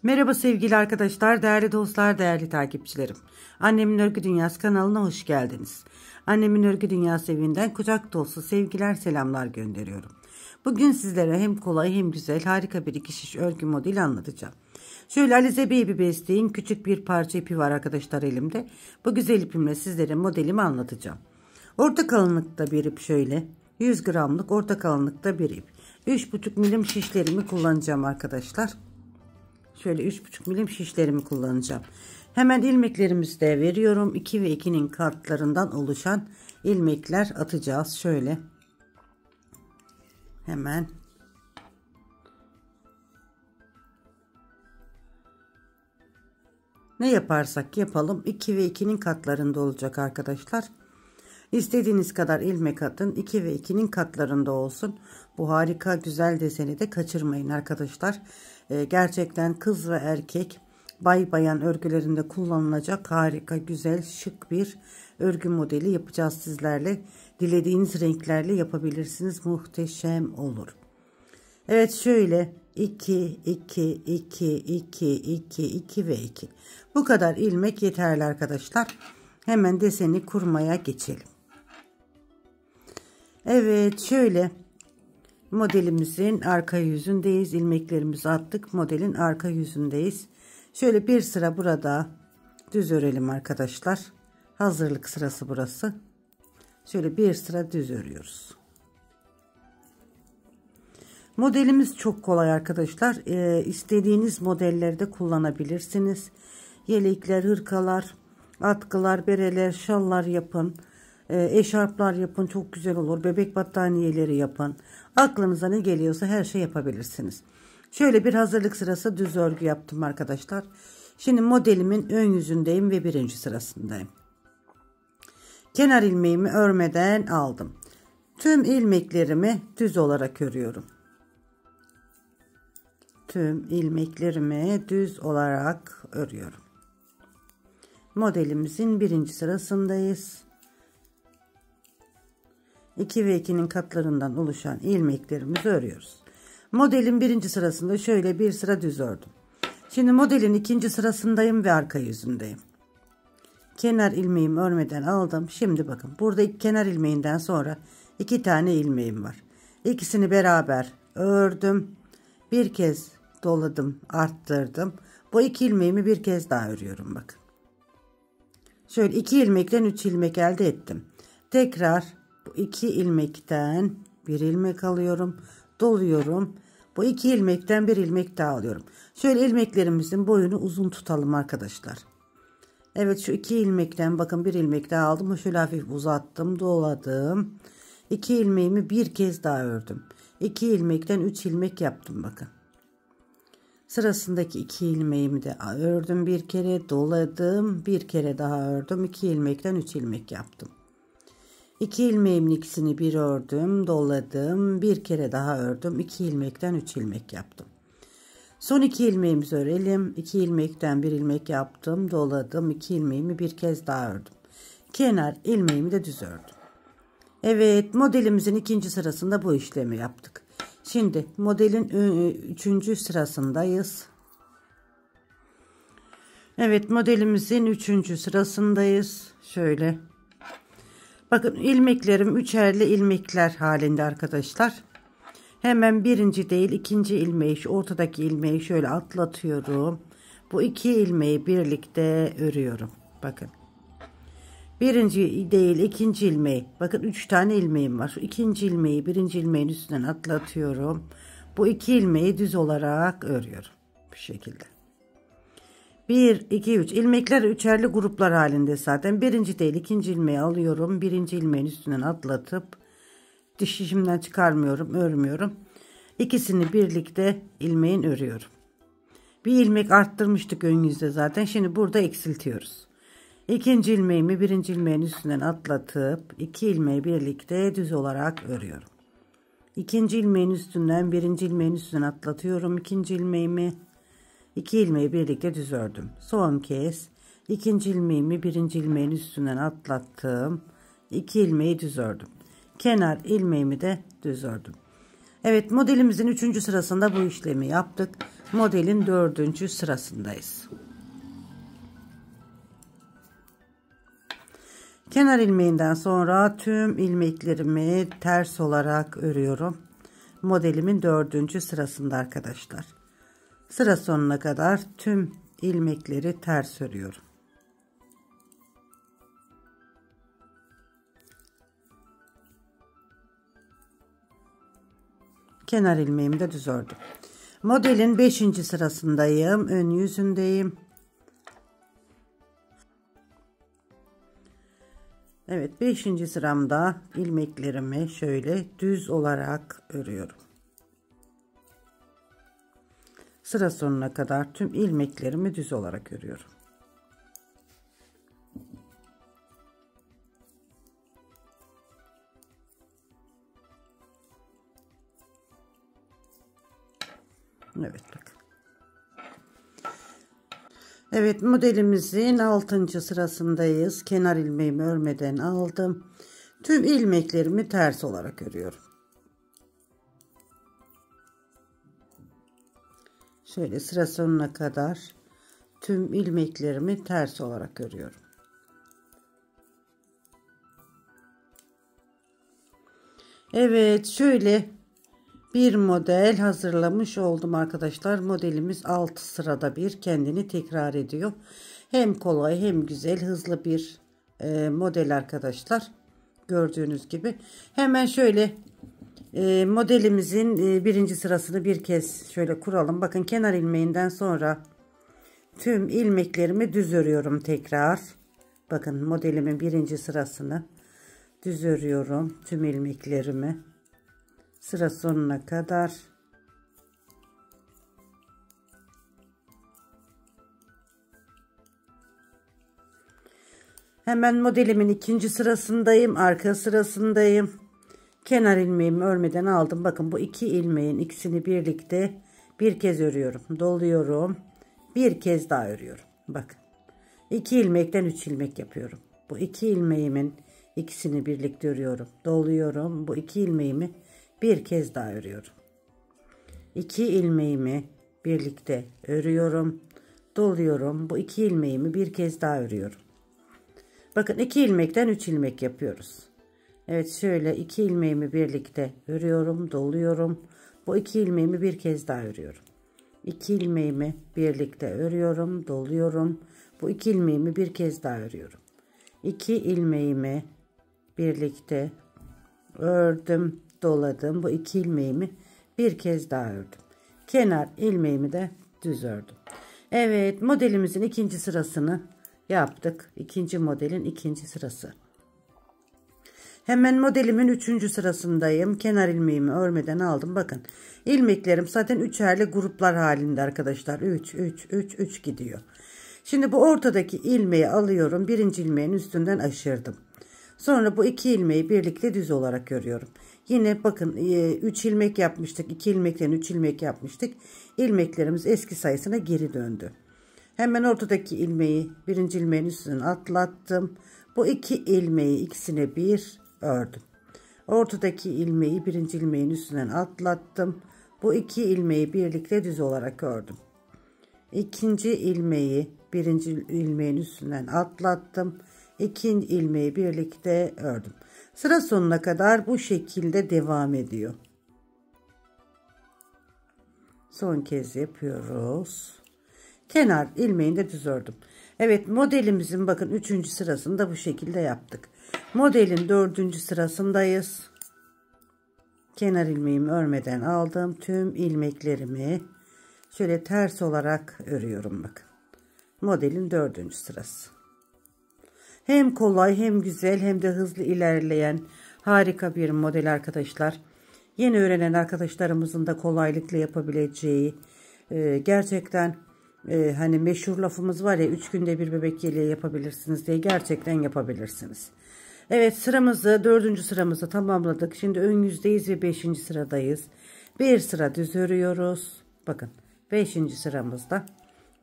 Merhaba sevgili arkadaşlar, değerli dostlar, değerli takipçilerim. Annemin Örgü Dünyası kanalına hoş geldiniz. Annemin Örgü Dünyası evinden kucak dolusu sevgiler, selamlar gönderiyorum. Bugün sizlere hem kolay hem güzel harika bir iki şiş örgü modeli anlatacağım. Şöyle Alize Baby Best'in küçük bir parça ipi var arkadaşlar elimde. Bu güzel ipimle sizlere modelimi anlatacağım. Orta kalınlıkta bir ip, şöyle 100 gramlık orta kalınlıkta bir ip. 3,5 milim şişlerimi kullanacağım arkadaşlar. Şöyle 3,5 milim şişlerimi kullanacağım. Hemen ilmeklerimizi de veriyorum. 2 ve 2'nin katlarından oluşan ilmekler atacağız. Şöyle. Hemen. Ne yaparsak yapalım 2 ve 2'nin katlarında olacak arkadaşlar. İstediğiniz kadar ilmek atın. 2 ve 2'nin katlarında olsun. Bu harika güzel deseni de kaçırmayın arkadaşlar. Gerçekten kız ve erkek bay bayan örgülerinde kullanılacak harika güzel şık bir örgü modeli yapacağız sizlerle. Dilediğiniz renklerle yapabilirsiniz. Muhteşem olur. Evet, şöyle 2 2 2 2 2 2 ve 2. Bu kadar ilmek yeterli arkadaşlar. Hemen deseni kurmaya geçelim. Evet, şöyle modelimizin arka yüzündeyiz. İlmeklerimizi attık. Modelin arka yüzündeyiz. Şöyle bir sıra burada düz örelim arkadaşlar. Hazırlık sırası burası. Şöyle bir sıra düz örüyoruz. Modelimiz çok kolay arkadaşlar. İstediğiniz modellerde kullanabilirsiniz. Yelekler, hırkalar, atkılar, bereler, şallar yapın. Eşarplar yapın, çok güzel olur. Bebek battaniyeleri yapın. Aklınıza ne geliyorsa her şey yapabilirsiniz. Şöyle bir hazırlık sırası düz örgü yaptım arkadaşlar. Şimdi modelimin ön yüzündeyim ve birinci sırasındayım. Kenar ilmeğimi örmeden aldım. Tüm ilmeklerimi düz olarak örüyorum. Tüm ilmeklerimi düz olarak örüyorum. Modelimizin birinci sırasındayız. 2 ve 2'nin katlarından oluşan ilmeklerimizi örüyoruz. Modelin birinci sırasında şöyle bir sıra düz ördüm. Şimdi modelin ikinci sırasındayım ve arka yüzündeyim. Kenar ilmeğimi örmeden aldım. Şimdi bakın, burada ilk kenar ilmeğinden sonra 2 tane ilmeğim var. İkisini beraber ördüm. Bir kez doladım, arttırdım. Bu 2 ilmeğimi bir kez daha örüyorum bakın. Şöyle 2 ilmekten 3 ilmek elde ettim. Tekrar bu 2 ilmekten bir ilmek alıyorum, doluyorum. Bu 2 ilmekten bir ilmek daha alıyorum. Şöyle ilmeklerimizin boyunu uzun tutalım arkadaşlar. Evet, şu 2 ilmekten bakın bir ilmek daha aldım. Şöyle hafif uzattım, doladım. 2 ilmeğimi bir kez daha ördüm. 2 ilmekten 3 ilmek yaptım bakın. Sırasındaki 2 ilmeğimi de ördüm, bir kere doladım, bir kere daha ördüm. 2 ilmekten 3 ilmek yaptım. 2 ilmeğimin ikisini bir ördüm, doladım, bir kere daha ördüm. 2 ilmekten 3 ilmek yaptım. Son 2 ilmeğimizi örelim. 2 ilmekten bir ilmek yaptım, doladım, 2 ilmeğimi bir kez daha ördüm. Kenar ilmeğimi de düz ördüm. Evet, modelimizin ikinci sırasında bu işlemi yaptık. Şimdi modelin 3. sırasındayız. Evet, modelimizin 3. sırasındayız. Şöyle. Bakın, ilmeklerim üçerli ilmekler halinde arkadaşlar. Hemen birinci değil ikinci ilmeği, şu ortadaki ilmeği şöyle atlatıyorum. Bu 2 ilmeği birlikte örüyorum. Bakın. Birinci değil ikinci ilmeği. Bakın 3 tane ilmeğim var. Şu ikinci ilmeği birinci ilmeğin üstünden atlatıyorum. Bu 2 ilmeği düz olarak örüyorum. Bu şekilde. 1, 2, 3 ilmekler üçerli gruplar halinde zaten. Birinci değil ikinci ilmeği alıyorum. Birinci ilmeğin üstünden atlatıp dişimden çıkarmıyorum, örmüyorum. İkisini birlikte ilmeğin örüyorum. Bir ilmek arttırmıştık ön yüzde zaten. Şimdi burada eksiltiyoruz. İkinci ilmeğimi birinci ilmeğin üstünden atlatıp 2 ilmeği birlikte düz olarak örüyorum. İkinci ilmeğin üstünden birinci ilmeğin üstünden atlatıyorum. İkinci ilmeğimi 2 ilmeği birlikte düz ördüm. Son kez ikinci ilmeğimi birinci ilmeğin üstünden atlattım. 2 ilmeği düz ördüm. Kenar ilmeğimi de düz ördüm. Evet, modelimizin 3. sırasında bu işlemi yaptık. Modelin 4. sırasındayız. Kenar ilmeğinden sonra tüm ilmeklerimi ters olarak örüyorum. Modelimin 4. sırasında arkadaşlar. Sıra sonuna kadar tüm ilmekleri ters örüyorum. Kenar ilmeğimi de düz ördüm. Modelin 5. sırasındayım. Ön yüzündeyim. Evet, 5. sıramda ilmeklerimi şöyle düz olarak örüyorum. Sıra sonuna kadar tüm ilmeklerimi düz olarak örüyorum. Evet, bakın. Evet, modelimizin 6. sırasındayız. Kenar ilmeğimi örmeden aldım. Tüm ilmeklerimi ters olarak örüyorum. Şöyle sıra sonuna kadar tüm ilmeklerimi ters olarak örüyorum. Evet, şöyle bir model hazırlamış oldum arkadaşlar. Modelimiz 6 sırada bir kendini tekrar ediyor. Hem kolay hem güzel, hızlı bir model arkadaşlar. Gördüğünüz gibi. Hemen şöyle modelimizin 1. sırasını bir kez şöyle kuralım. Bakın, kenar ilmeğinden sonra tüm ilmeklerimi düz örüyorum tekrar. Bakın, modelimin 1. sırasını düz örüyorum. Tüm ilmeklerimi. Sıra sonuna kadar. Hemen modelimin 2. sırasındayım. Arka sırasındayım. Kenar ilmeğimi örmeden aldım. Bakın, bu 2 ilmeğin ikisini birlikte bir kez örüyorum. Doluyorum. Bir kez daha örüyorum. Bakın. 2 ilmekten 3 ilmek yapıyorum. Bu 2 ilmeğimin ikisini birlikte örüyorum. Doluyorum. Bu 2 ilmeğimi bir kez daha örüyorum. 2 ilmeğimi birlikte örüyorum. Doluyorum. Bu 2 ilmeğimi bir kez daha örüyorum. Bakın, 2 ilmekten 3 ilmek yapıyoruz. Evet, şöyle 2 ilmeğimi birlikte örüyorum. Doluyorum. Bu 2 ilmeğimi bir kez daha örüyorum. 2 ilmeğimi birlikte örüyorum. Doluyorum. Bu 2 ilmeğimi bir kez daha örüyorum. 2 ilmeğimi birlikte ördüm. Doladım. Bu 2 ilmeğimi bir kez daha ördüm. Kenar ilmeğimi de düz ördüm. Evet, modelimizin 2. sırasını yaptık. 2. modelin 2. sırası. Hemen modelimin 3. sırasındayım. Kenar ilmeğimi örmeden aldım. Bakın, ilmeklerim zaten üçerli gruplar halinde arkadaşlar. 3 3 3 3 gidiyor. Şimdi bu ortadaki ilmeği alıyorum. 1. ilmeğin üstünden aşırdım. Sonra bu 2 ilmeği birlikte düz olarak örüyorum. Yine bakın, 3 ilmek yapmıştık. 2 ilmekten 3 ilmek yapmıştık. İlmeklerimiz eski sayısına geri döndü. Hemen ortadaki ilmeği 1. ilmeğin üstünden atlattım. Bu 2 ilmeği ikisine bir ördüm. Ortadaki ilmeği 1. ilmeğin üstünden atlattım. Bu 2 ilmeği birlikte düz olarak ördüm. 2. ilmeği 1. ilmeğin üstünden atlattım. 2 ilmeği birlikte ördüm. Sıra sonuna kadar bu şekilde devam ediyor. Son kez yapıyoruz. Kenar ilmeğini de düz ördüm. Evet, modelimizin bakın 3. sırasını da bu şekilde yaptık. Modelin 4. sırasındayız. Kenar ilmeğimi örmeden aldım. Tüm ilmeklerimi şöyle ters olarak örüyorum bakın. Modelin 4. sırası. Hem kolay hem güzel hem de hızlı ilerleyen harika bir model arkadaşlar. Yeni öğrenen arkadaşlarımızın da kolaylıkla yapabileceği, gerçekten hani meşhur lafımız var ya, 3 günde bir bebek yeleği yapabilirsiniz diye, gerçekten yapabilirsiniz. Evet, sıramızı 4. sıramızı tamamladık. Şimdi ön yüzdeyiz ve 5. sıradayız. Bir sıra düz örüyoruz. Bakın, 5. sıramızda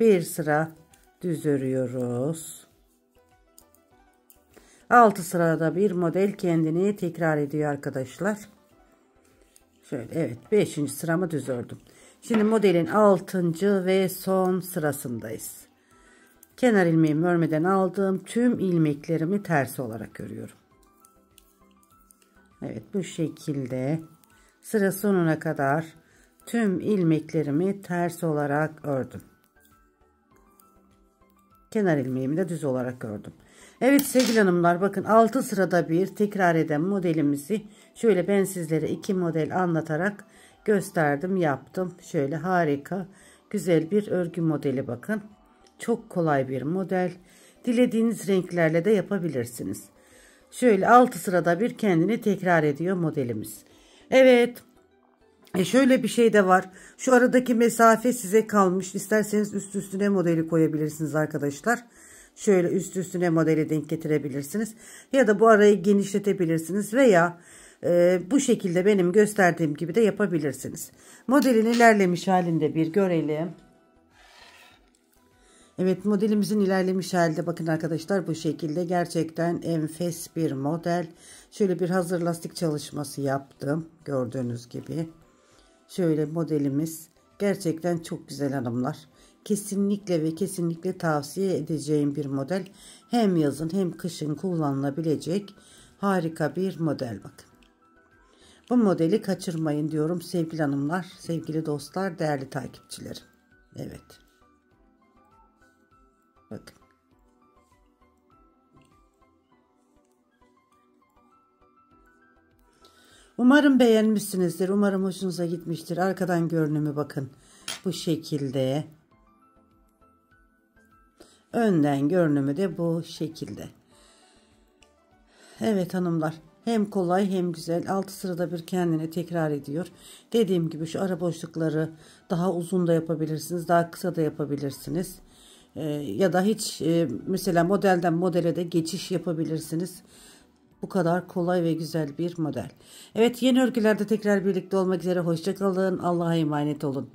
bir sıra düz örüyoruz. 6 sırada bir model kendini tekrar ediyor arkadaşlar. Şöyle, evet, 5. sıramı düz ördüm. Şimdi modelin 6. ve son sırasındayız. Kenar ilmeğimi örmeden aldığım tüm ilmeklerimi ters olarak örüyorum. Evet, bu şekilde sıra sonuna kadar tüm ilmeklerimi ters olarak ördüm. Kenar ilmeğimi de düz olarak ördüm. Evet sevgili hanımlar, bakın 6 sırada bir tekrar eden modelimizi şöyle ben sizlere 2 model anlatarak gösterdim, yaptım. Şöyle harika güzel bir örgü modeli, bakın. Çok kolay bir model. Dilediğiniz renklerle de yapabilirsiniz. Şöyle 6 sırada bir kendini tekrar ediyor modelimiz. Evet. Şöyle bir şey de var. Şu aradaki mesafe size kalmış. İsterseniz üst üstüne modeli koyabilirsiniz arkadaşlar. Şöyle üst üstüne modeli denk getirebilirsiniz. Ya da bu arayı genişletebilirsiniz. Veya bu şekilde benim gösterdiğim gibi de yapabilirsiniz. Modelin ilerlemiş halinde bir görelim. Evet, modelimizin ilerlemiş halde bakın arkadaşlar, bu şekilde gerçekten enfes bir model. Şöyle bir hazır lastik çalışması yaptım gördüğünüz gibi. Şöyle modelimiz gerçekten çok güzel hanımlar. Kesinlikle ve kesinlikle tavsiye edeceğim bir model. Hem yazın hem kışın kullanılabilecek harika bir model, bakın. Bu modeli kaçırmayın diyorum sevgili hanımlar, sevgili dostlar, değerli takipçilerim. Evet. Bakın. Umarım beğenmişsinizdir. Umarım hoşunuza gitmiştir. Arkadan görünümü bakın. Bu şekilde. Önden görünümü de bu şekilde. Evet hanımlar. Hem kolay hem güzel. 6 sırada bir kendini tekrar ediyor. Dediğim gibi şu ara boşlukları daha uzun da yapabilirsiniz. Daha kısa da yapabilirsiniz. Ya da hiç mesela modelden modele de geçiş yapabilirsiniz. Bu kadar kolay ve güzel bir model. Evet, yeni örgülerde tekrar birlikte olmak üzere. Hoşça kalın. Allah'a emanet olun.